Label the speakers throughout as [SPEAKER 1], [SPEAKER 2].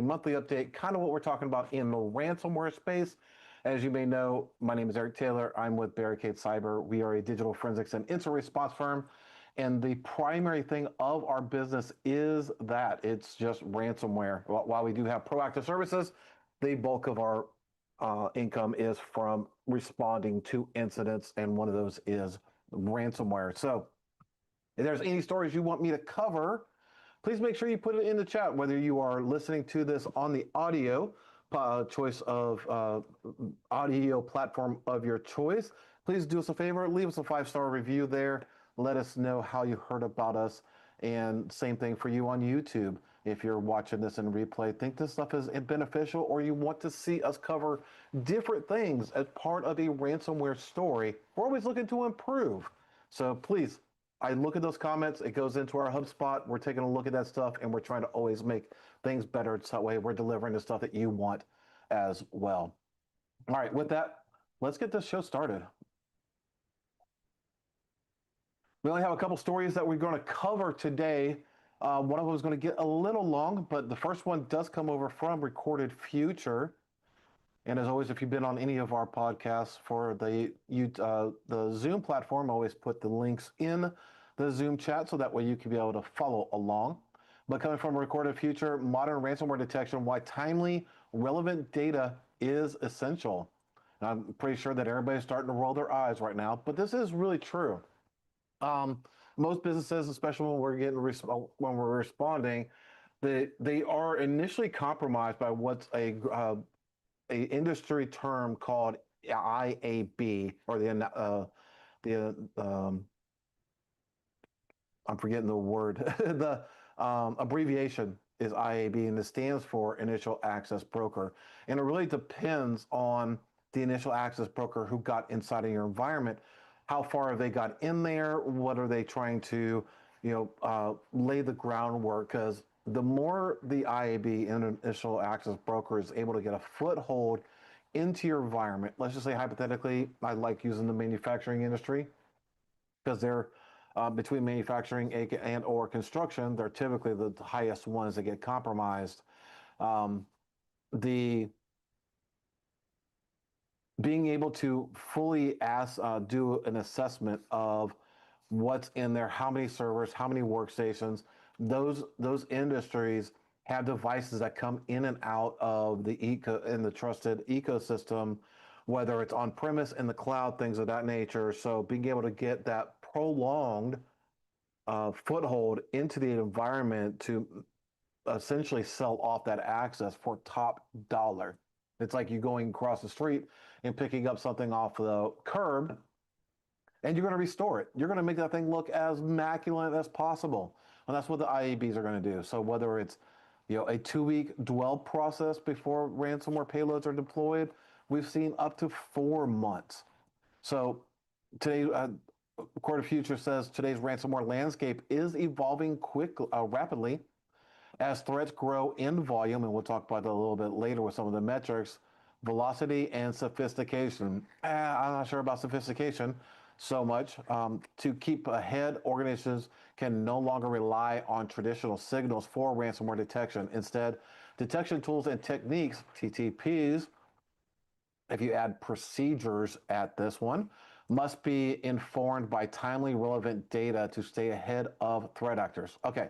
[SPEAKER 1] monthly update, kind of what we're talking about in the ransomware space. As you may know, my name is Eric Taylor. I'm with Barricade Cyber. We are a digital forensics and incident response firm. And the primary thing of our business is that it's just ransomware. While we do have proactive services, the bulk of our income is from responding to incidents, and one of those is ransomware. So if there's any stories you want me to cover, please make sure you put it in the chat, whether you are listening to this on the audio choice of audio platform of your choice. Please do us a favor, leave us a 5-star review there. Let us know how you heard about us. And same thing for you on YouTube. If you're watching this in replay, think this stuff is beneficial, or you want to see us cover different things as part of a ransomware story, we're always looking to improve. So please, I look at those comments, it goes into our HubSpot, we're taking a look at that stuff, and we're trying to always make things better. So that way we're delivering the stuff that you want as well. All right, with that, let's get this show started. We only have a couple stories that we're going to cover today. One of them is going to get a little long, but the first one does come over from Recorded Future. And as always, if you've been on any of our podcasts for the Zoom platform, I always put the links in the Zoom chat so that way you can be able to follow along. But coming from Recorded Future, modern ransomware detection, why timely, relevant data is essential. And I'm pretty sure that everybody's starting to roll their eyes right now, but this is really true. Most businesses, especially when we're responding, they are initially compromised by what's a industry term called IAB, or I'm forgetting the word. The abbreviation is IAB, and it stands for Initial Access Broker. And it really depends on the initial access broker who got inside of your environment. How far have they got in there? What are they trying to, lay the groundwork? Because the more the IAB, initial access broker, is able to get a foothold into your environment, let's just say hypothetically, I like using the manufacturing industry because they're between manufacturing and or construction, they're typically the highest ones that get compromised. The being able to fully do an assessment of what's in there, how many servers, how many workstations, those industries have devices that come in and out of the trusted ecosystem, whether it's on premise, in the cloud, things of that nature. So being able to get that prolonged foothold into the environment to essentially sell off that access for top dollar. It's like you going across the street and picking up something off the curb, and you're going to restore it. You're going to make that thing look as immaculate as possible. And that's what the IABs are going to do. So whether it's a 2-week dwell process before ransomware payloads are deployed, we've seen up to 4 months. So today, Court of Future says today's ransomware landscape is evolving rapidly as threats grow in volume, and we'll talk about that a little bit later with some of the metrics, velocity and sophistication. I'm not sure about sophistication so much. To keep ahead, organizations can no longer rely on traditional signals for ransomware detection. Instead, detection tools and techniques, TTPs, if you add procedures at this one, must be informed by timely, relevant data to stay ahead of threat actors. Okay,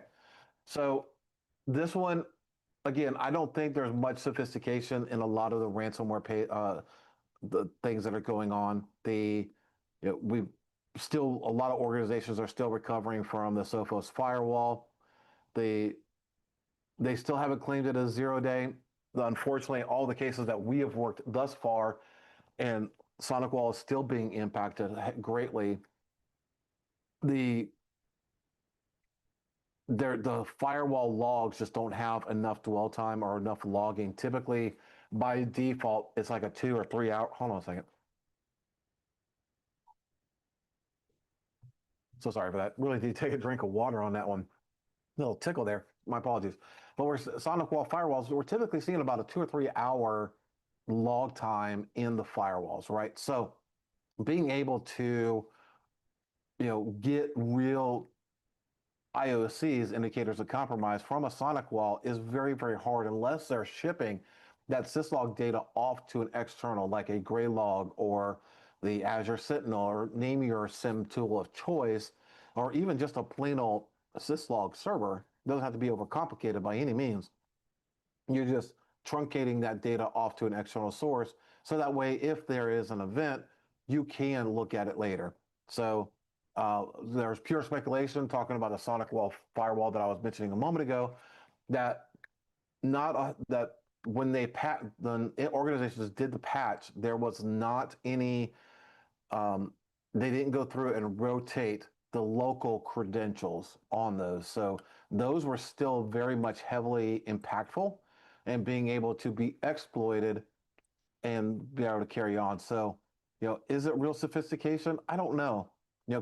[SPEAKER 1] so this one, again, I don't think there's much sophistication in a lot of the ransomware the things that are going on. We still, a lot of organizations are still recovering from the Sophos firewall. They still haven't claimed it as 0-day. Unfortunately, all the cases that we have worked thus far, and SonicWall is still being impacted greatly. The firewall logs just don't have enough dwell time or enough logging. Typically, by default, it's like a 2 or 3 hour. Hold on a second. So sorry for that. Really need to take a drink of water on that one. Little tickle there. My apologies. But we're SonicWall firewalls, we're typically seeing about a 2 or 3 hour log time in the firewalls, right? So being able to, get real IOCs, indicators of compromise, from a sonic wall is very, very hard unless they're shipping that syslog data off to an external, like a Graylog or the Azure Sentinel, or name your SIM tool of choice, or even just a plain old syslog server. It doesn't have to be overcomplicated by any means. You're just truncating that data off to an external source. So that way, if there is an event, you can look at it later. So there's pure speculation talking about a sonic wall firewall that I was mentioning a moment ago, that not that when the organizations did the patch, there was not any, they didn't go through and rotate the local credentials on those. So those were still very much heavily impactful and being able to be exploited and be able to carry on. So, is it real sophistication? I don't know.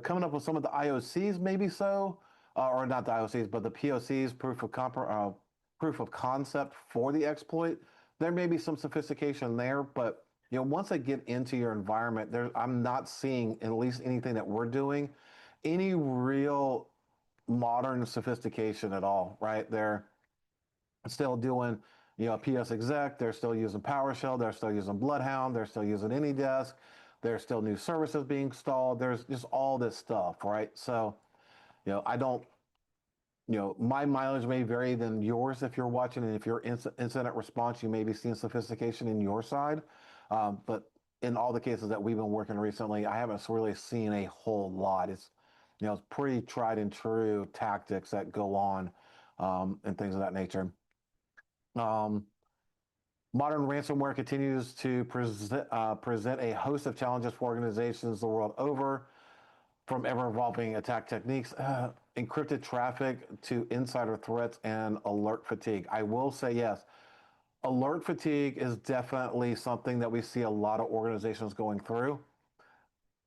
[SPEAKER 1] Coming up with some of the IOCs, maybe so, or not the IOCs, but the POCs, proof of concept for the exploit. There may be some sophistication there, but once I get into your environment, I'm not seeing, at least anything that we're doing, any real modern sophistication at all. Right? They're still doing, PS exec. They're still using PowerShell. They're still using Bloodhound. They're still using AnyDesk. There's still new services being installed. There's just all this stuff, right? So, I don't, my mileage may vary than yours if you're watching, and if you're incident response, you may be seeing sophistication in your side. But in all the cases that we've been working recently, I haven't really seen a whole lot. It's pretty tried and true tactics that go on, and things of that nature. Um, Modern ransomware continues to present a host of challenges for organizations the world over, from ever-evolving attack techniques, encrypted traffic, to insider threats and alert fatigue. I will say yes, alert fatigue is definitely something that we see a lot of organizations going through.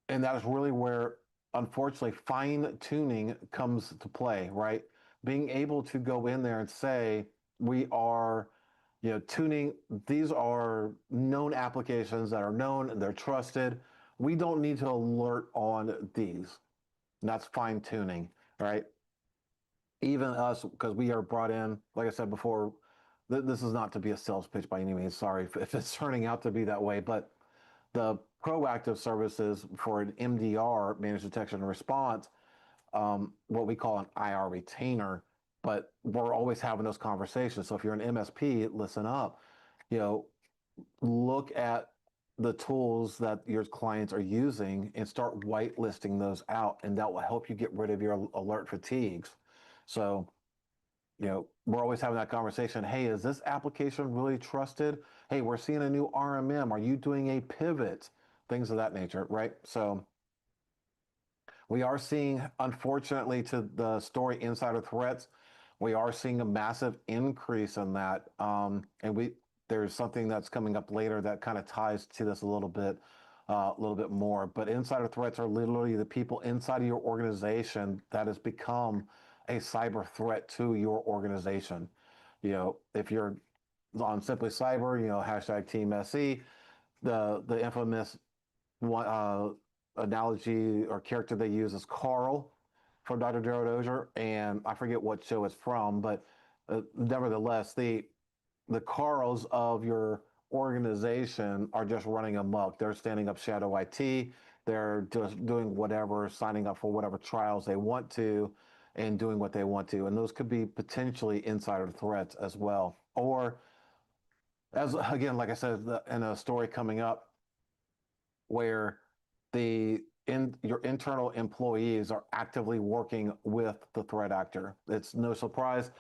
[SPEAKER 1] And that is really where, unfortunately, fine tuning comes to play, right? Being able to go in there and say, we are, tuning, these are known applications that are known, they're trusted. We don't need to alert on these. And that's fine tuning, right? Even us, because we are brought in, like I said before, this is not to be a sales pitch by any means. Sorry if it's turning out to be that way, but the proactive services for an MDR, managed detection and response, what we call an IR retainer, but we're always having those conversations. So if you're an MSP, listen up, you know, look at the tools that your clients are using and start whitelisting those out, and that will help you get rid of your alert fatigues. So, we're always having that conversation. Hey, is this application really trusted? Hey, we're seeing a new RMM. Are you doing a pivot? Things of that nature, right? So we are seeing, unfortunately, to the story insider threats, we are seeing a massive increase in that. And there's something that's coming up later that kind of ties to this a little bit more. But insider threats are literally the people inside of your organization that has become a cyber threat to your organization. If you're on Simply Cyber, hashtag Team SE, the infamous one, analogy or character they use is Carl from Dr. Daryl Dozier, and I forget what show it's from, but nevertheless, the Carls of your organization are just running amok. They're standing up shadow IT. They're just doing whatever, signing up for whatever trials they want to, and doing what they want to. And those could be potentially insider threats as well. Or, as again, like I said, in a story coming up, where your internal employees are actively working with the threat actor. It's no surprise.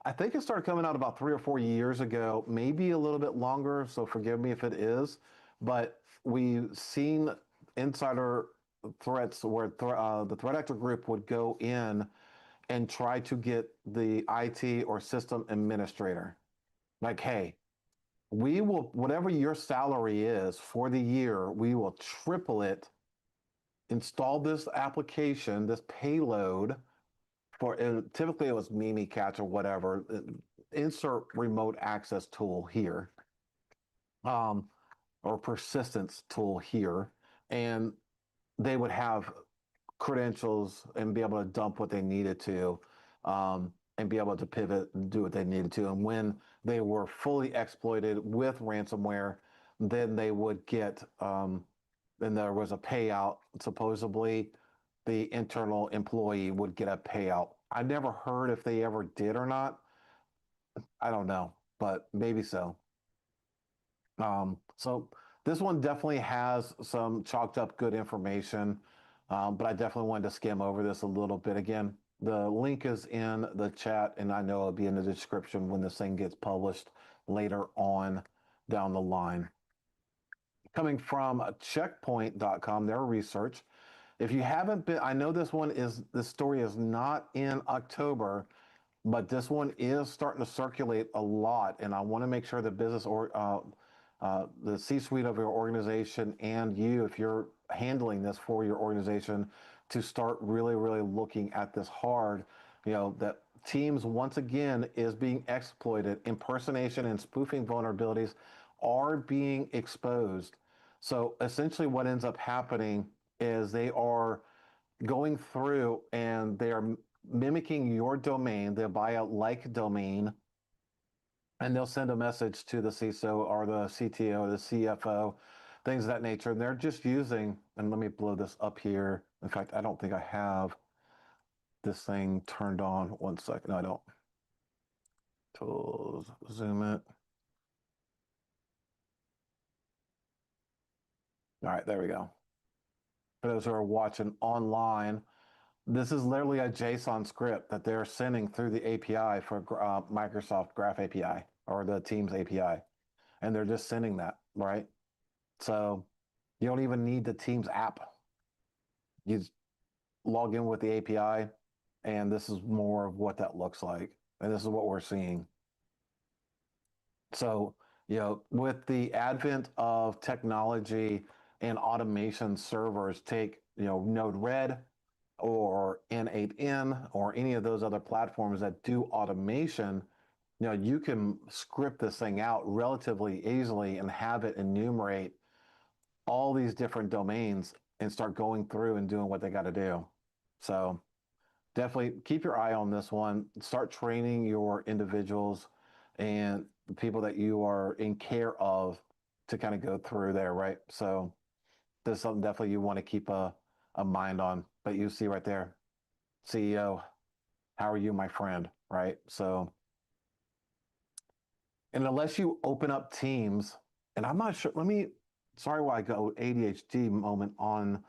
[SPEAKER 1] I think it started coming out about 3 or 4 years ago, maybe a little bit longer, so forgive me if it is. But we've seen insider threats where the threat actor group would go in and try to get the IT or system administrator. Like, hey, we will, whatever your salary is for the year, we will triple it, install this application, this payload for, typically it was Mimikatz or whatever, insert remote access tool here, or persistence tool here, and they would have credentials and be able to dump what they needed to. and be able to pivot and do what they needed to. And when they were fully exploited with ransomware, then they would get, then there was a payout. Supposedly, the internal employee would get a payout. I never heard if they ever did or not. I don't know, but maybe so. So this one definitely has some chalked up good information, but I definitely wanted to skim over this a little bit. Again, the link is in the chat, and I know it'll be in the description when this thing gets published later on down the line. Coming from checkpoint.com, their research. If you haven't been, I know this story is not in October, but this one is starting to circulate a lot, and I want to make sure the business or the C-suite of your organization and you, if you're handling this for your organization, to start really, really looking at this hard. That Teams once again is being exploited. Impersonation and spoofing vulnerabilities are being exposed. So essentially, what ends up happening is they are going through and they are mimicking your domain. They'll buy a like domain and they'll send a message to the CISO or the CTO or the CFO, things of that nature. And they're just using, and let me blow this up here. In fact, I don't think I have this thing turned on. 1 second. No, I don't. Tools, zoom it. All right, there we go. For those who are watching online, this is literally a JSON script that they're sending through the API for Microsoft Graph API or the Teams API. And they're just sending that, right? So you don't even need the Teams app. You log in with the API, and this is more of what that looks like. And this is what we're seeing. So, with the advent of technology and automation, servers take, Node-RED or N8N or any of those other platforms that do automation. You can script this thing out relatively easily and have it enumerate all these different domains and start going through and doing what they got to do. So definitely keep your eye on this one. Start training your individuals and the people that you are in care of to kind of go through there, right? So this is something definitely you want to keep a mind on. But you see right there, CEO, how are you, my friend? Right? So, and unless you open up Teams, and I'm not sure, sorry why I go ADHD moment on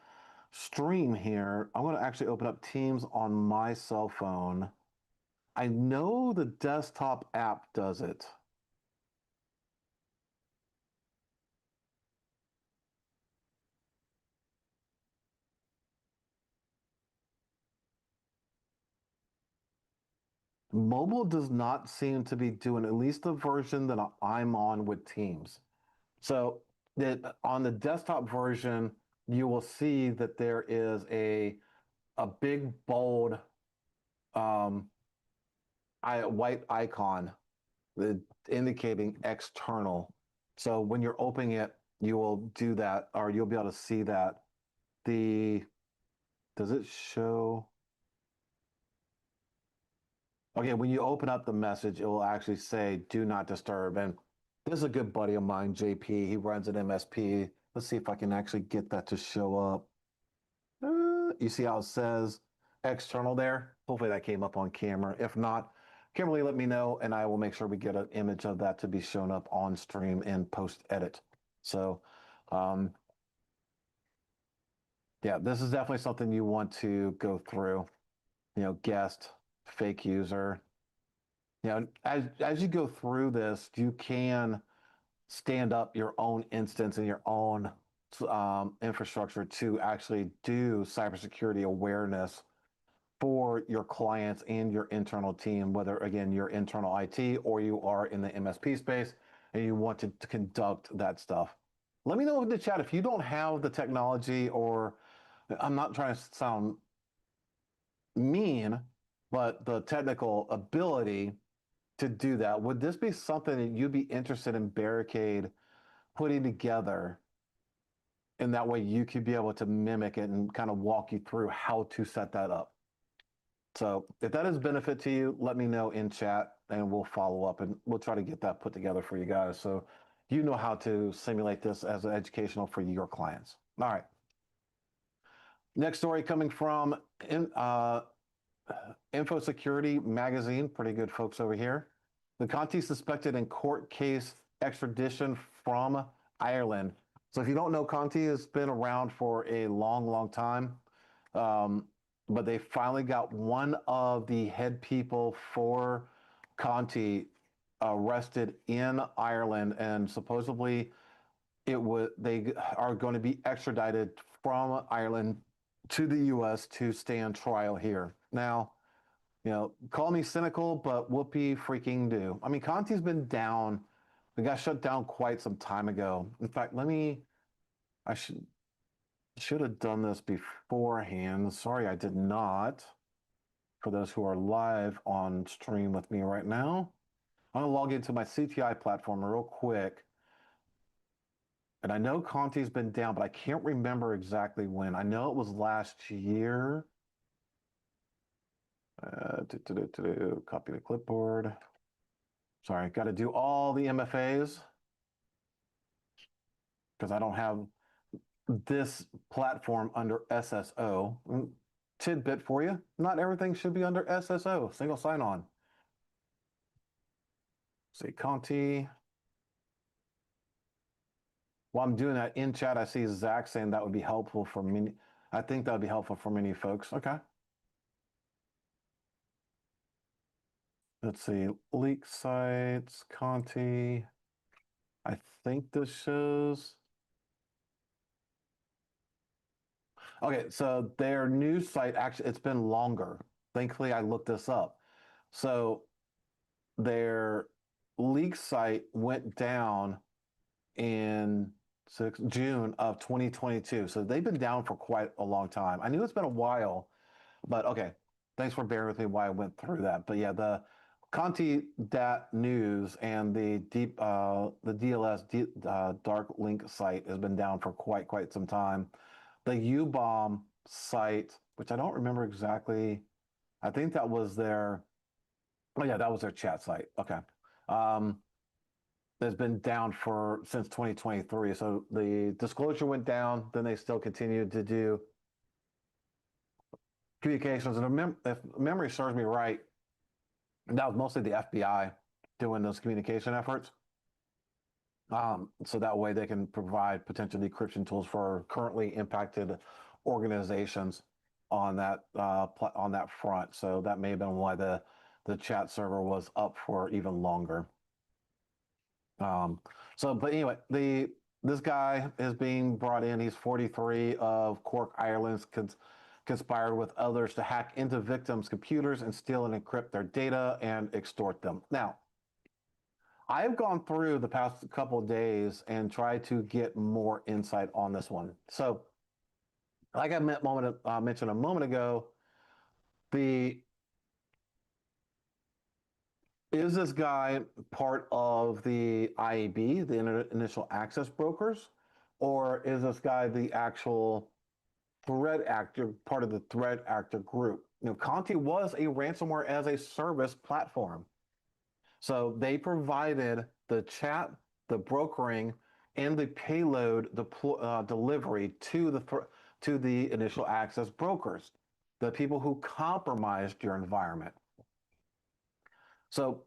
[SPEAKER 1] stream here. I'm going to actually open up Teams on my cell phone. I know the desktop app does it. Mobile does not seem to be doing, at least the version that I'm on with Teams. So that on the desktop version, you will see that there is a big bold um, white icon indicating external. So when you're opening it, you will do that, or you'll be able to see that. Does it show? Okay, when you open up the message, it will actually say "Do not disturb." And this is a good buddy of mine, JP. He runs an MSP. Let's see if I can actually get that to show up. You see how it says external there? Hopefully that came up on camera. If not, Kimberly, let me know, and I will make sure we get an image of that to be shown up on stream and post edit. So, um, yeah, this is definitely something you want to go through. Guest, fake user. As you go through this, you can stand up your own instance and your own infrastructure to actually do cybersecurity awareness for your clients and your internal team, whether, again, you're internal IT or you are in the MSP space and you want to conduct that stuff. Let me know in the chat if you don't have the technology, or I'm not trying to sound mean, but the technical ability to do that. Would this be something that you'd be interested in Barricade putting together? And that way you could be able to mimic it and kind of walk you through how to set that up. So if that is benefit to you, let me know in chat and we'll follow up and we'll try to get that put together for you guys. So you know how to simulate this as educational for your clients. All right. Next story coming from Info Security Magazine. Pretty good folks over here. The Conti suspected in court case extradition from Ireland. So if you don't know, Conti has been around for a long, long time. But they finally got one of the head people for Conti arrested in Ireland, and supposedly they are going to be extradited from Ireland to the U.S. to stand trial here. Now, call me cynical, but whoopee freaking do. I mean, Conti's been down. We got shut down quite some time ago. In fact, I should have done this beforehand. Sorry, I did not. For those who are live on stream with me right now, I'm gonna log into my CTI platform real quick. And I know Conti's been down, but I can't remember exactly when. I know it was last year. Copy the clipboard. Sorry, got to do all the MFAs because I don't have this platform under SSO. Tidbit for you, not everything should be under SSO, single sign-on. Say Conti. While I'm doing that in chat, I see Zach saying that would be helpful for many. I think that would be helpful for many folks. Okay. Let's see, leak sites, Conti. I think this shows. Okay, so their news site, actually, it's been longer. Thankfully, I looked this up. So their leak site went down in June of 2022. So they've been down for quite a long time. I knew it's been a while, but okay. Thanks for bearing with me while I went through that. But yeah, the Conti Dat News and the DLS Dark Link site has been down for quite some time. The U-Bomb site, which I don't remember exactly. I think that was their. Oh yeah, that was their chat site. Okay. Has been down since 2023. So the disclosure went down, then they still continued to do communications. And if memory serves me right, that was mostly the FBI doing those communication efforts. So that way they can provide potential decryption tools for currently impacted organizations on that front. So that may have been why the chat server was up for even longer. But anyway, this guy is being brought in. He's 43 of Cork, Ireland, conspired with others to hack into victims' computers and steal and encrypt their data and extort them. Now, I've gone through the past couple of days and tried to get more insight on this one. So, like I mentioned a moment ago, is this guy part of the IAB, the initial access brokers, or is this guy the actual threat actor, part of the threat actor group? Conti was a ransomware as a service platform. So they provided the chat, the brokering, and the payload delivery to the initial access brokers, the people who compromised your environment. So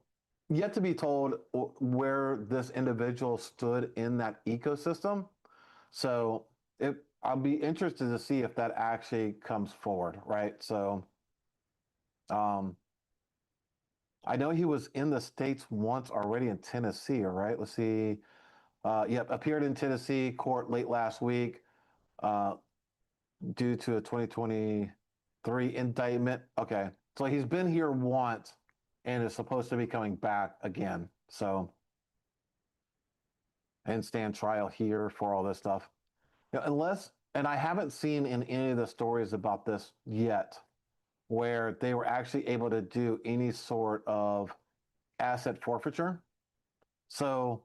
[SPEAKER 1] yet to be told where this individual stood in that ecosystem. So I'll be interested to see if that actually comes forward, right? So I know he was in the States once already in Tennessee, right? Let's see. Yep, appeared in Tennessee court late last week due to a 2023 indictment. Okay, so he's been here once and is supposed to be coming back again. So, and stand trial here for all this stuff. And I haven't seen in any of the stories about this yet, where they were actually able to do any sort of asset forfeiture. So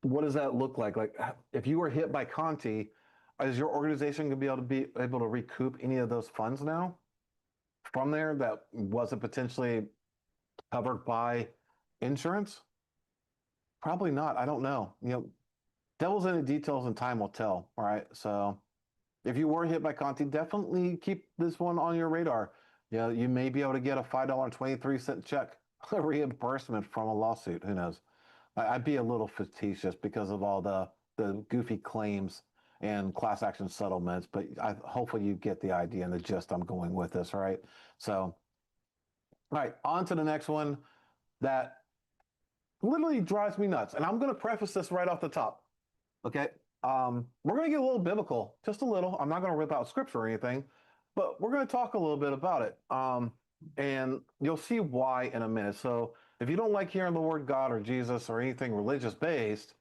[SPEAKER 1] what does that look like? Like if you were hit by Conti, is your organization going to be able to recoup any of those funds now? from there that wasn't potentially covered by insurance? Probably not. I don't know. Devil's in the details and time will tell. All right. So if you were hit by Conti, definitely keep this one on your radar. You may be able to get a $5.23 check, a reimbursement from a lawsuit. Who knows? I'd be a little facetious because of all the goofy claims and class action settlements, but hopefully you get the idea and the gist I'm going with this, all right? So, all right, on to the next one that literally drives me nuts. And I'm going to preface this right off the top, okay? We're going to get a little biblical, just a little. I'm not going to rip out scripture or anything, but we're going to talk a little bit about it. And you'll see why in a minute. So if you don't like hearing the word God or Jesus or anything religious based,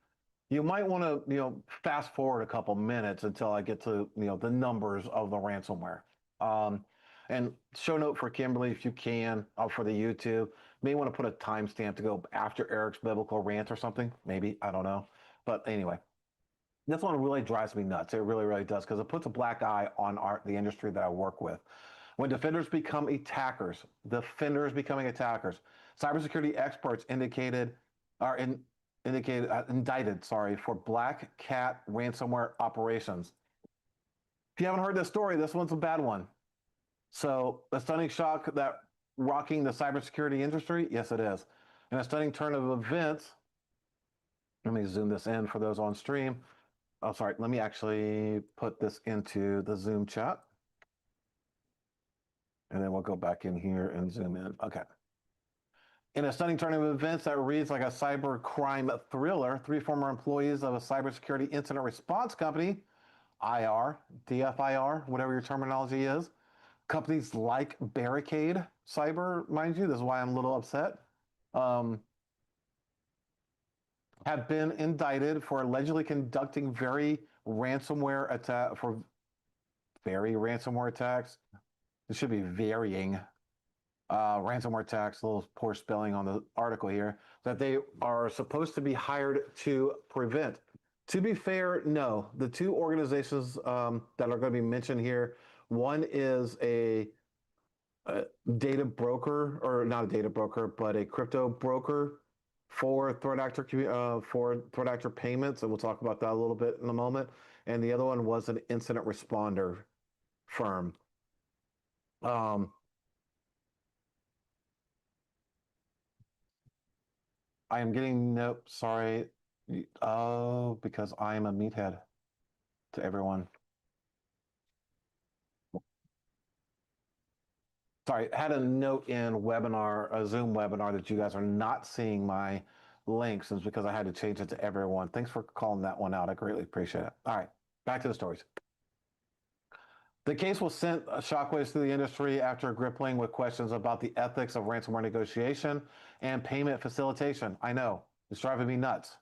[SPEAKER 1] you might want to, fast forward a couple minutes until I get to, the numbers of the ransomware. And show note for Kimberly, if you can, for the YouTube, may want to put a timestamp to go after Eric's biblical rant or something. Maybe, I don't know. But anyway, this one really drives me nuts. It really, really does, because it puts a black eye on the industry that I work with. When defenders become attackers, defenders becoming attackers, cybersecurity experts indicted indicted, for Black Cat ransomware operations. If you haven't heard this story, this one's a bad one. So, a stunning shock that rocking the cybersecurity industry? Yes, it is. And a stunning turn of events. Let me zoom this in for those on stream. Oh, sorry. Let me actually put this into the Zoom chat. And then we'll go back in here and zoom in. Okay. In a stunning turn of events that reads like a cyber crime thriller, 3 former employees of a cybersecurity incident response company, IR, DFIR, whatever your terminology is, companies like Barricade Cyber, mind you, this is why I'm a little upset, have been indicted for allegedly conducting very ransomware attacks. It should be varying ransomware attacks, a little poor spelling on the article here, that they are supposed to be hired to prevent. To be fair, no. The 2 organizations that are going to be mentioned here, one is a data broker, or not a data broker, but a crypto broker for threat actor payments, and we'll talk about that a little bit in a moment. And the other one was an incident responder firm. I am getting nope. Sorry. Oh, because I am a meathead to everyone. Sorry, I had a note in a Zoom webinar, that you guys are not seeing my links, is because I had to change it to everyone. Thanks for calling that one out. I greatly appreciate it. All right, back to the stories. The case was sent shockwaves through the industry after grappling with questions about the ethics of ransomware negotiation and payment facilitation. I know, it's driving me nuts.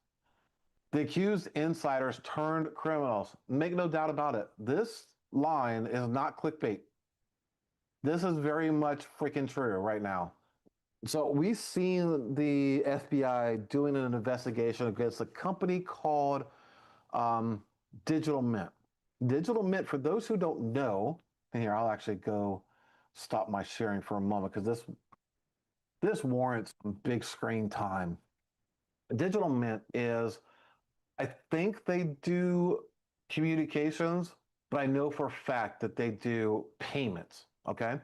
[SPEAKER 1] The accused insiders turned criminals. Make no doubt about it. This line is not clickbait. This is very much freaking true right now. So we've seen the FBI doing an investigation against a company called Digital Mint. Digital Mint, for those who don't know, and here I'll actually go stop my sharing for a moment, because this warrants some big screen time. Digital Mint is, I think they do communications, but I know for a fact that they do payments, okay?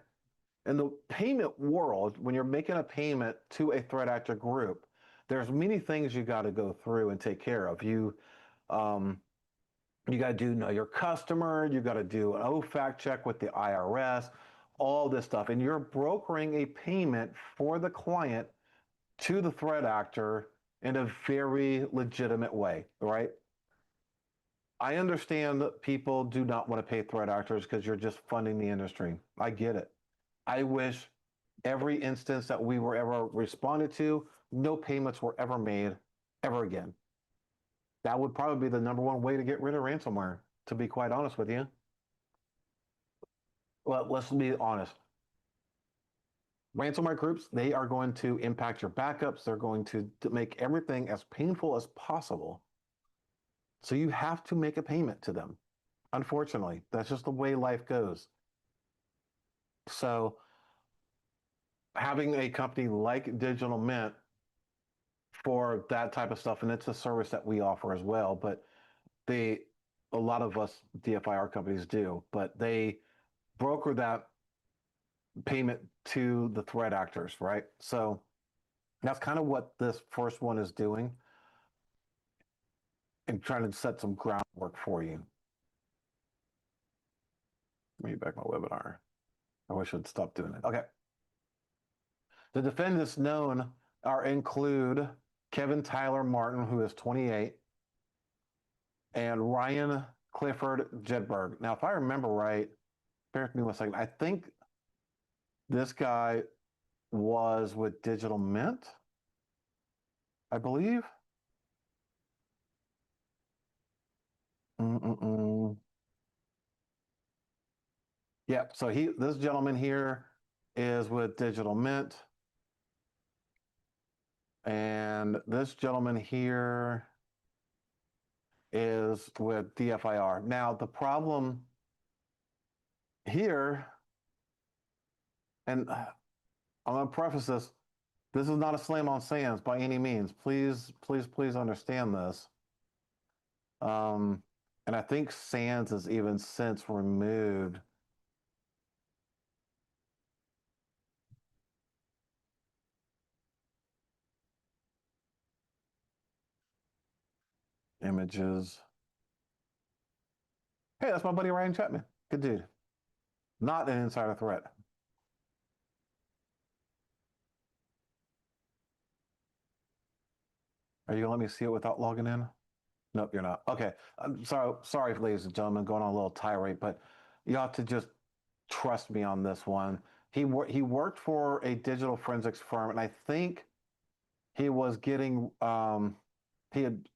[SPEAKER 1] In the payment world, when you're making a payment to a threat actor group, there's many things you got to go through and take care of. You got to do know your customer. You got to do an OFAC check with the IRS, all this stuff. And you're brokering a payment for the client to the threat actor in a very legitimate way, right? I understand that people do not want to pay threat actors because you're just funding the industry. I get it. I wish every instance that we were ever responded to, no payments were ever made ever again. That would probably be the number one way to get rid of ransomware, to be quite honest with you. Well, let's be honest. Ransomware groups, they are going to impact your backups. They're going to make everything as painful as possible. So you have to make a payment to them. Unfortunately, that's just the way life goes. So having a company like Digital Mint for that type of stuff, and it's a service that we offer as well, but they, a lot of us DFIR companies do, but they broker that payment to the threat actors, right? So that's kind of what this first one is doing and trying to set some groundwork for you. Let me back my webinar. I wish I'd stop doing it. Okay. The defendants known include Kevin Tyler Martin, who is 28, and Ryan Clifford Jedberg. Now, if I remember right, bear with me 1 second. I think this guy was with Digital Mint, I believe. Yeah, so this gentleman here is with Digital Mint, and this gentleman here is with DFIR. Now, the problem here, and I'm going to preface this, this is not a slam on SANS by any means. Please, please, please understand this. And I think SANS has even since removed images. Hey, that's my buddy Ryan Chapman. Good dude. Not an insider threat. Are you gonna let me see it without logging in? Nope, you're not. Okay. I'm sorry, ladies and gentlemen, going on a little tirade, but you have to just trust me on this one. He worked for a digital forensics firm, and I think he was getting he had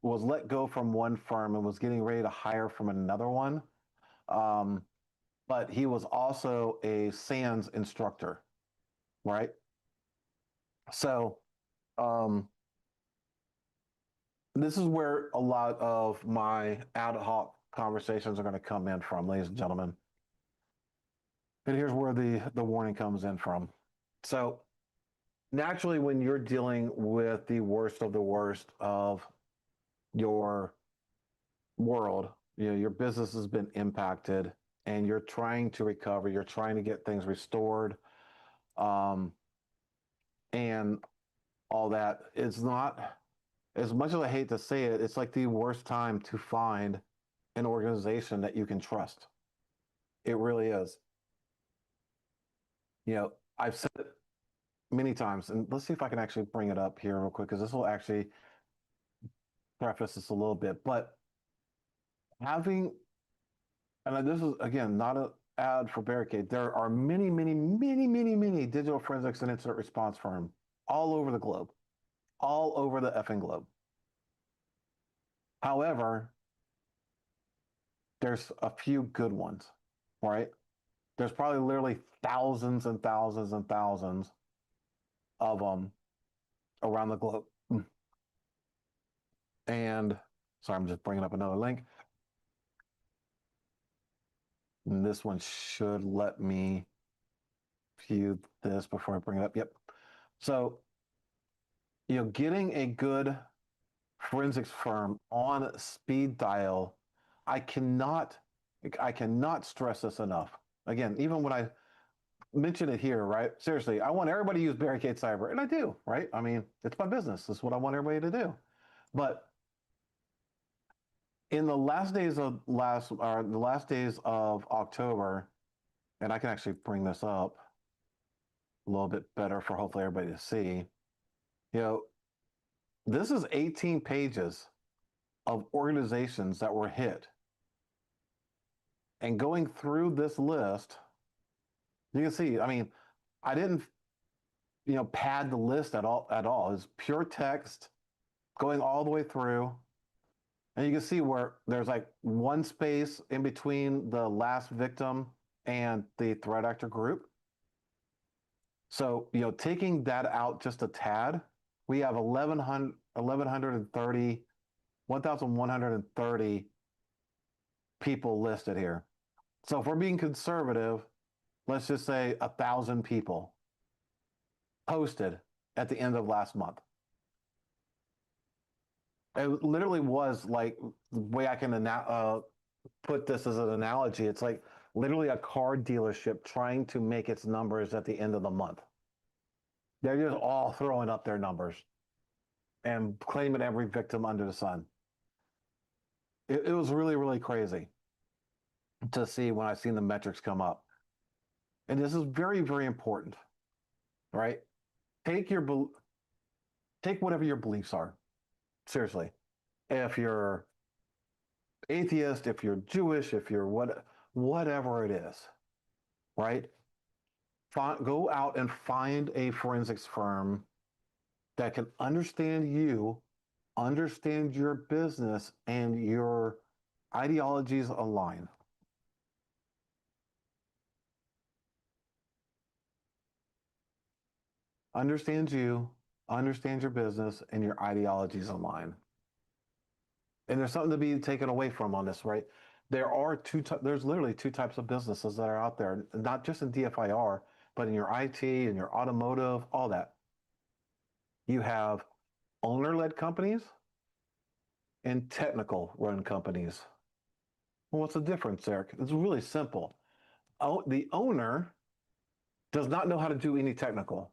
[SPEAKER 1] was let go from one firm and was getting ready to hire from another one. But he was also a SANS instructor, right? So this is where a lot of my ad hoc conversations are going to come in from, ladies and gentlemen. And here's where the warning comes in from. So naturally, when you're dealing with the worst of the worst of your world, your business has been impacted and you're trying to recover, you're trying to get things restored, and all that. It's not, as much as I hate to say it, it's like the worst time to find an organization that you can trust. It really is. I've said it many times, and let's see if I can actually bring it up here real quick, because this will actually preface this a little bit. But having, and this is again not an ad for Barricade, there are many, many, many, many, many digital forensics and incident response firms all over the globe, all over the effing globe. However, there's a few good ones, right? There's probably literally thousands and thousands and thousands of them around the globe. And sorry, I'm just bringing up another link. And this one should let me view this before I bring it up. Yep. So, getting a good forensics firm on speed dial, I cannot stress this enough. Again, even when I mention it here, right? Seriously, I want everybody to use Barricade Cyber, and I do, right? I mean, it's my business. It's what I want everybody to do. But in the last days of October, and I can actually bring this up a little bit better for hopefully everybody to see. This is 18 pages of organizations that were hit. And going through this list, you can see, I mean, I didn't, pad the list at all. It's pure text going all the way through. And you can see where there's like one space in between the last victim and the threat actor group. So, taking that out just a tad, we have 1,130 people listed here. So if we're being conservative, let's just say 1,000 people posted at the end of last month. It literally was like the way I can put this as an analogy. It's like literally a car dealership trying to make its numbers at the end of the month. They're just all throwing up their numbers and claiming every victim under the sun. It was really, really crazy to see when I seen the metrics come up. And this is very, very important, right? Take your take whatever your beliefs are. Seriously. If you're atheist, if you're Jewish, if you're whatever it is, right? Go out and find a forensics firm that can understand you, understand your business, and your ideologies align. Understands you, understands your business, and your ideologies align. And there's something to be taken away from on this, right? There's literally two types of businesses that are out there, not just in DFIR, but in your IT and your automotive, all that. You have owner-led companies and technical run companies. Well, what's the difference, Eric? It's really simple. The owner does not know how to do any technical,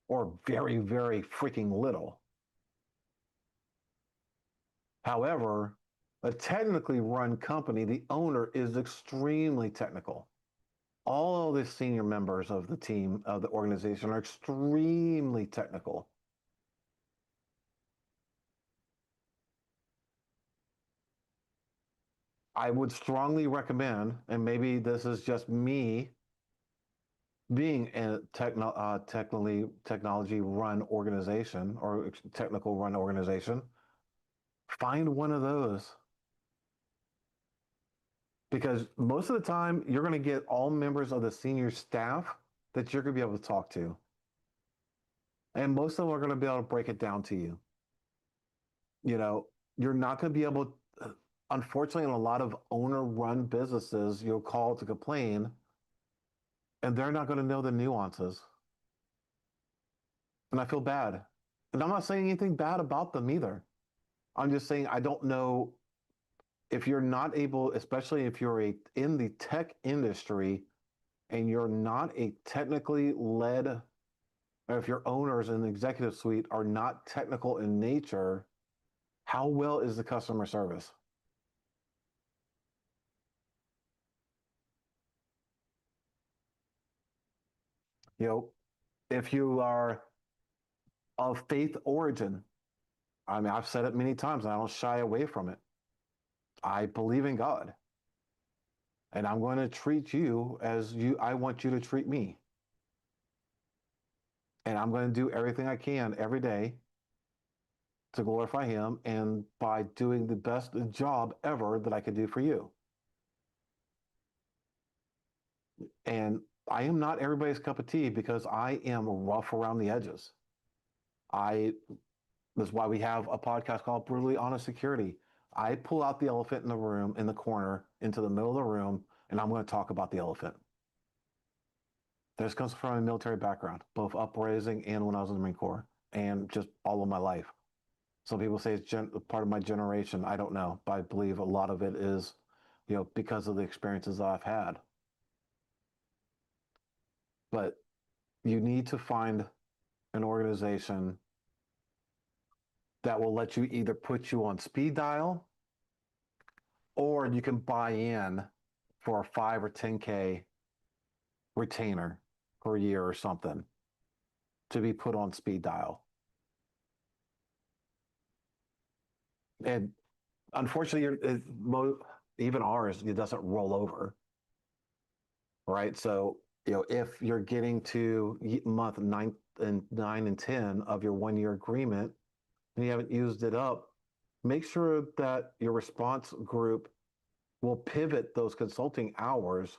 [SPEAKER 1] or very, very freaking little. However, a technically run company, the owner is extremely technical. All of the senior members of the team, of the organization, are extremely technical. I would strongly recommend, and maybe this is just me being a technology run organization or technical run organization, find one of those. Because most of the time, you're going to get all members of the senior staff that you're going to be able to talk to. And most of them are going to be able to break it down to you. You know, you're not going to be able, unfortunately, in a lot of owner run businesses, you'll call to complain and they're not going to know the nuances. And I feel bad. And I'm not saying anything bad about them either. I'm just saying I don't know if you're not able, especially if you're in the tech industry and you're not a technically led, or if your owners in the executive suite are not technical in nature, how well is the customer service? You know, if you are of faith origin, I mean, I've said it many times and I don't shy away from it. I believe in God and I'm going to treat you as I want you to treat me. And I'm going to do everything I can every day to glorify him and by doing the best job ever that I could do for you. And I am not everybody's cup of tea because I am rough around the edges. I That's why we have a podcast called Brutally Honest Security. I pull out the elephant in the room, in the corner, into the middle of the room, and I'm going to talk about the elephant. This comes from a military background, both uprising and when I was in the Marine Corps, and just all of my life. Some people say it's part of my generation. I don't know, but I believe a lot of it is, because of the experiences that I've had. But you need to find an organization that will let you either put you on speed dial or you can buy in for a 5 or 10K retainer per year or something to be put on speed dial. And unfortunately, even ours, it doesn't roll over, right? So, if you're getting to month 9 and 10 of your 1 year agreement and you haven't used it up, make sure that your response group will pivot those consulting hours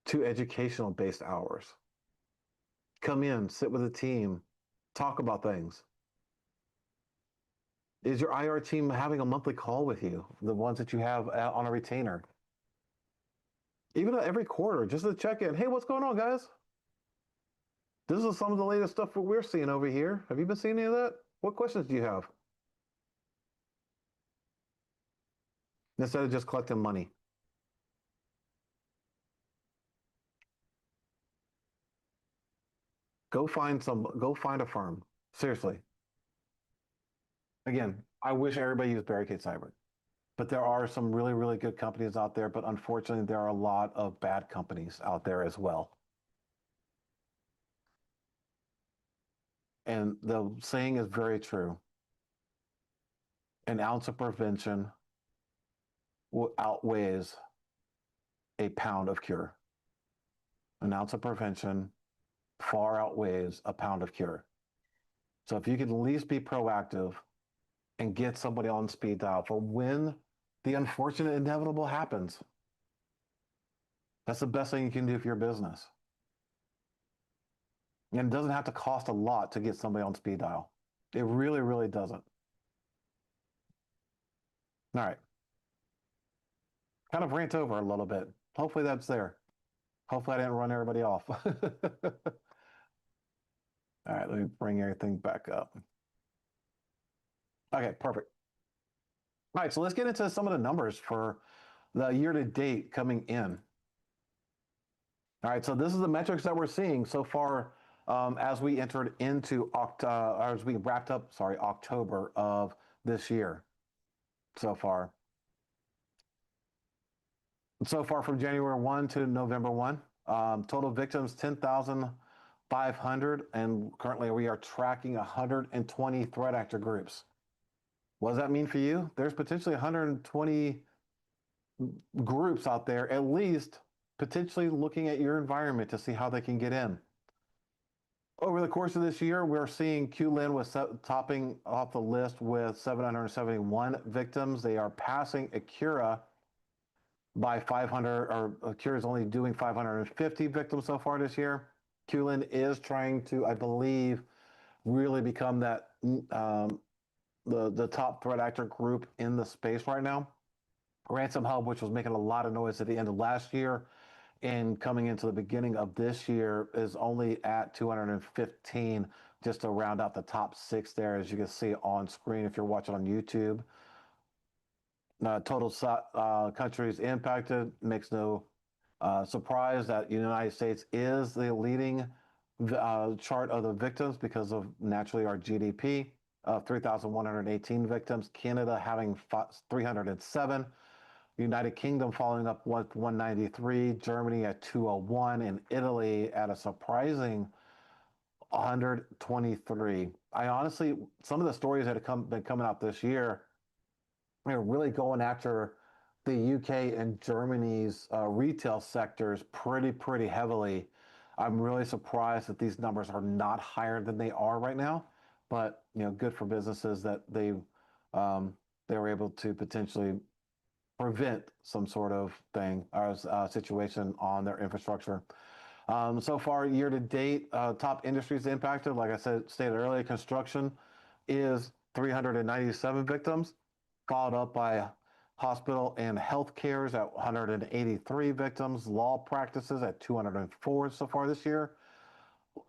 [SPEAKER 1] to educational based hours. Come in, sit with the team, talk about things. Is your IR team having a monthly call with you? The ones that you have on a retainer? Even every quarter, just to check in. Hey, what's going on, guys? This is some of the latest stuff that we're seeing over here. Have you been seeing any of that? What questions do you have? Instead of just collecting money. Go find a firm. Seriously. Again, I wish everybody used Barricade Cyber, but there are some really, really good companies out there. But unfortunately, there are a lot of bad companies out there as well. And the saying is very true. An ounce of prevention outweighs a pound of cure. An ounce of prevention far outweighs a pound of cure. So if you can at least be proactive and get somebody on speed dial for when the unfortunate inevitable happens, that's the best thing you can do for your business. And it doesn't have to cost a lot to get somebody on speed dial. It really, really doesn't. All right. Kind of rant over a little bit. Hopefully that's there. Hopefully I didn't run everybody off. All right, let me bring everything back up. Okay, perfect. All right, so let's get into some of the numbers for the year to date coming in. All right, so this is the metrics that we're seeing so far as we entered into as we wrapped up, October of this year so far. So far from January 1 to November 1, total victims 10,500, and currently we are tracking 120 threat actor groups. What does that mean for you? There's potentially 120 groups out there, at least potentially looking at your environment to see how they can get in. Over the course of this year, we're seeing QLIN was topping off the list with 771 victims. They are passing Acura by 500, or Acura is only doing 550 victims so far this year. QLIN is trying to, I believe, really become that the top threat actor group in the space right now. Ransom Hub, which was making a lot of noise at the end of last year and coming into the beginning of this year, is only at 215, just to round out the top 6 there, as you can see on screen if you're watching on YouTube. Total countries impacted, makes no surprise that the United States is the leading chart of the victims because of naturally our GDP of 3,118 victims. Canada having 307. United Kingdom following up with 193, Germany at 201, and Italy at a surprising 123. I honestly, some of the stories that have been coming out this year, they're really going after the UK and Germany's retail sectors pretty heavily. I'm really surprised that these numbers are not higher than they are right now, but good for businesses that they were able to potentially prevent some sort of thing or situation on their infrastructure. So far, year to date, top industries impacted, like I stated earlier, construction is 397 victims, followed up by hospital and healthcare at 183 victims, law practices at 204 so far this year,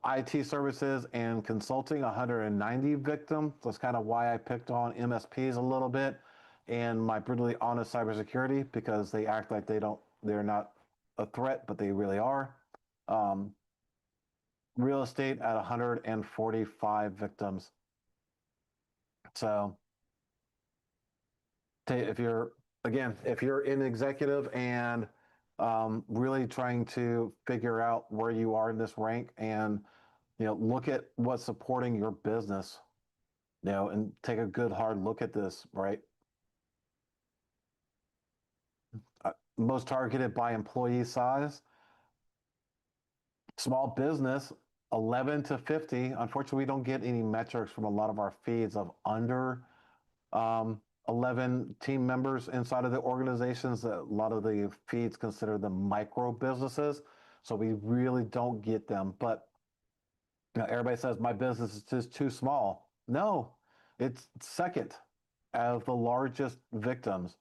[SPEAKER 1] IT services and consulting 190 victims. That's kind of why I picked on MSPs a little bit and my brutally honest cybersecurity, because they act like they're not a threat, but they really are. Real estate at 145 victims. So if you're an executive and really trying to figure out where you are in this rank, and look at what's supporting your business, and take a good hard look at this, right? Most targeted by employee size, small business 11 to 50. Unfortunately, we don't get any metrics from a lot of our feeds of under 11 team members inside of the organizations. A lot of the feeds consider them micro businesses, so we really don't get them. But everybody says my business is just too small. No, it's second of the largest victims.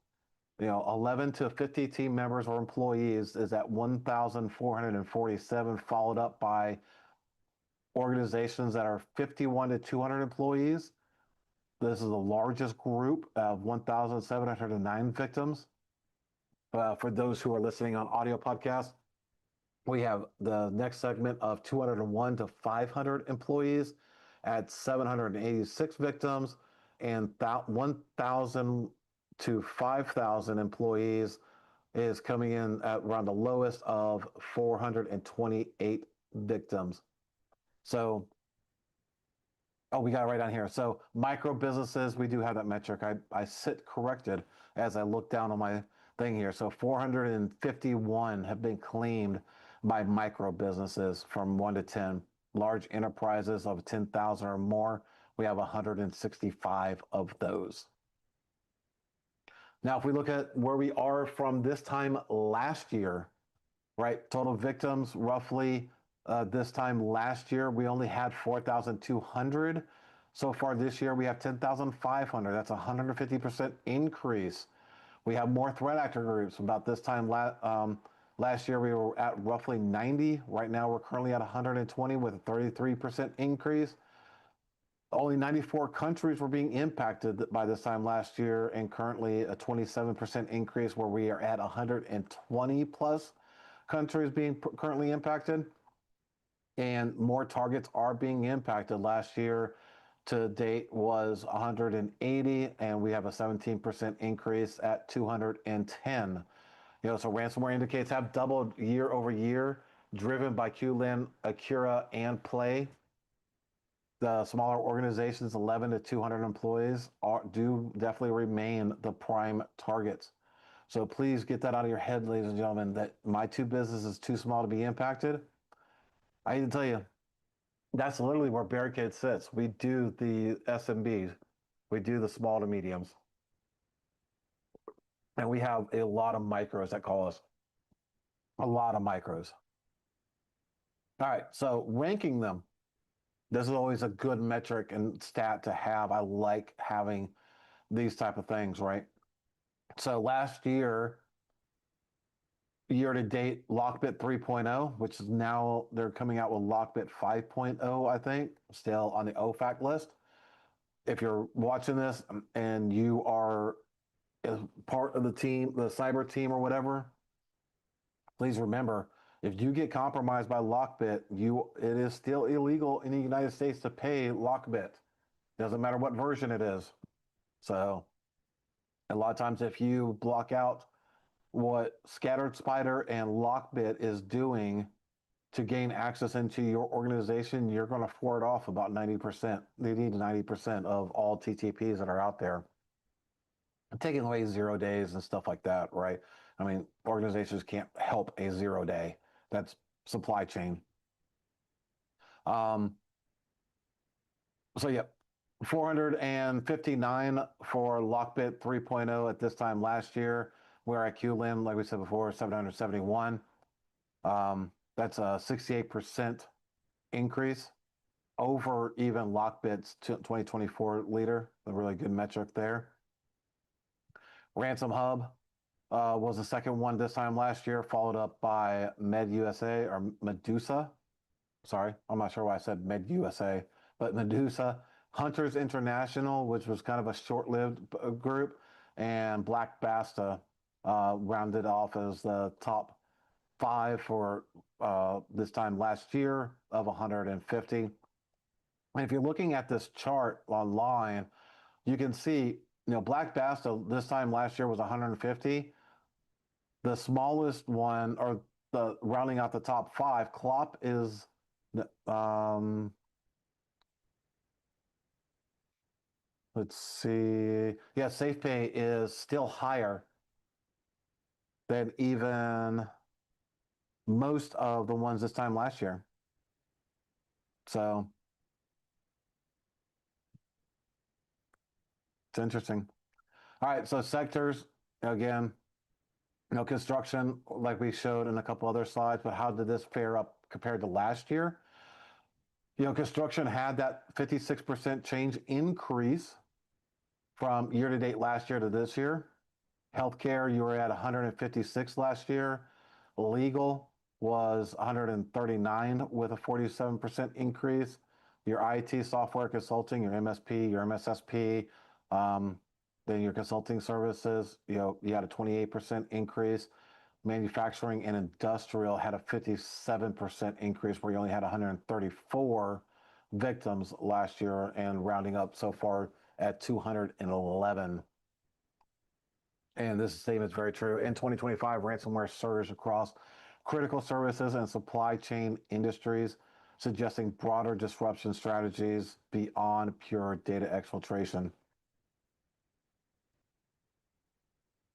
[SPEAKER 1] 11 to 50 team members or employees is at 1,447, followed up by organizations that are 51 to 200 employees. This is the largest group of 1,709 victims. For those who are listening on audio podcasts, we have the next segment of 201 to 500 employees at 786 victims, and 1,000 to 5,000 employees is coming in at around the lowest of 428 victims. So, oh, we got it right down here. So micro businesses, we do have that metric. I sit corrected as I look down on my thing here. So 451 have been claimed by micro businesses from 1 to 10. Large enterprises of 10,000 or more, we have 165 of those. Now, if we look at where we are from this time last year, right? Total victims, roughly this time last year, we only had 4,200. So far this year, we have 10,500. That's a 150% increase. We have more threat actor groups. About this time last year, we were at roughly 90. Right now, we're currently at 120 with a 33% increase. Only 94 countries were being impacted by this time last year, and currently a 27% increase where we are at 120 plus countries being currently impacted, and more targets are being impacted. Last year to date was 180, and we have a 17% increase at 210. So ransomware indicates have doubled year over year, driven by QLin, Acura, and Play. The smaller organizations, 11 to 200 employees, do definitely remain the prime targets. So please get that out of your head, ladies and gentlemen, that my two businesses too small to be impacted. I need to tell you, that's literally where Barricade sits. We do the SMBs. We do the small to mediums. And we have a lot of micros that call us. A lot of micros. All right, so ranking them. This is always a good metric and stat to have. I like having these type of things, right? So last year to date, Lockbit 3.0, which is now they're coming out with Lockbit 5.0, I think, still on the OFAC list. If you're watching this and you are part of the team, the cyber team or whatever, please remember, if you get compromised by Lockbit, it is still illegal in the United States to pay Lockbit. Doesn't matter what version it is. So a lot of times if you block out what Scattered Spider and Lockbit is doing to gain access into your organization, you're going to forward off about 90%. They need 90% of all TTPs that are out there. Taking away 0 days and stuff like that, right? I mean, organizations can't help a 0 day. That's supply chain. So yeah, 459 for Lockbit 3.0 at this time last year. We're at QLin, like we said before, 771. That's a 68% increase over even Lockbit's 2024 leader. A really good metric there. Ransom Hub was the second one this time last year, followed up by MedUSA or Medusa. Sorry, I'm not sure why I said MedUSA, but Medusa. Hunters International, which was kind of a short-lived group, and Black Basta rounded off as the top 5 for this time last year of 150. And if you're looking at this chart online, you can see, Black Basta this time last year was 150. The smallest one, or the rounding out the top 5, Clop is, let's see. Yeah, SafePay is still higher than even most of the ones this time last year. So it's interesting. All right, so sectors, again, construction, like we showed in a couple other slides, but how did this fare up compared to last year? Construction had that 56% change increase from year to date last year to this year. Healthcare, you were at 156 last year. Legal, was 139 with a 47% increase. Your IT software consulting, your MSP, your MSSP, um, then your consulting services, you had a 28% increase. Manufacturing and industrial had a 57% increase, where you only had 134 victims last year, and rounding up so far at 211. And this statement is very true. In 2025, ransomware surged across critical services and supply chain industries, suggesting broader disruption strategies beyond pure data exfiltration.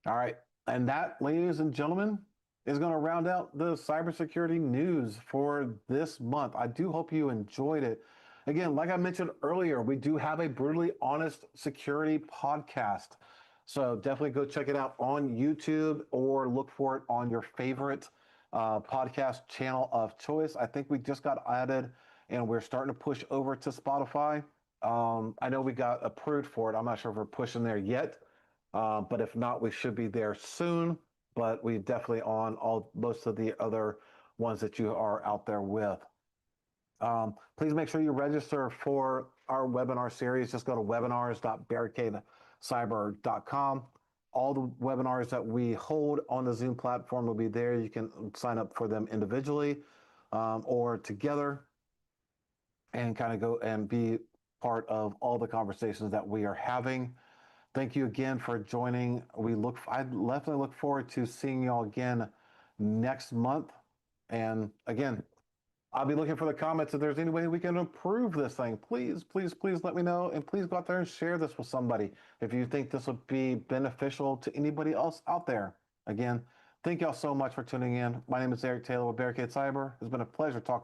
[SPEAKER 1] All right. And that, ladies and gentlemen, is going to round out the cybersecurity news for this month. I do hope you enjoyed it. Again, like I mentioned earlier, we do have a brutally honest security podcast. So definitely go check it out on YouTube, or look for it on your favorite podcast channel of choice. I think we just got added, and we're starting to push over to Spotify. I know we got approved for it. I'm not sure if we're pushing there yet. But if not, we should be there soon. But we definitely on most of the other ones that you are out there with. Please make sure you register for our webinar series. Just go to webinars.barricadecyber.com. All the webinars that we hold on the Zoom platform will be there. You can sign up for them individually or together, and kind of go and be part of all the conversations that we are having. Thank you again for joining. I definitely look forward to seeing y'all again next month. And again, I'll be looking for the comments. If there's any way we can improve this thing, please, please, please let me know. And please go out there and share this with somebody if you think this would be beneficial to anybody else out there. Again, thank y'all so much for tuning in. My name is Eric Taylor with Barricade Cyber. It's been a pleasure talking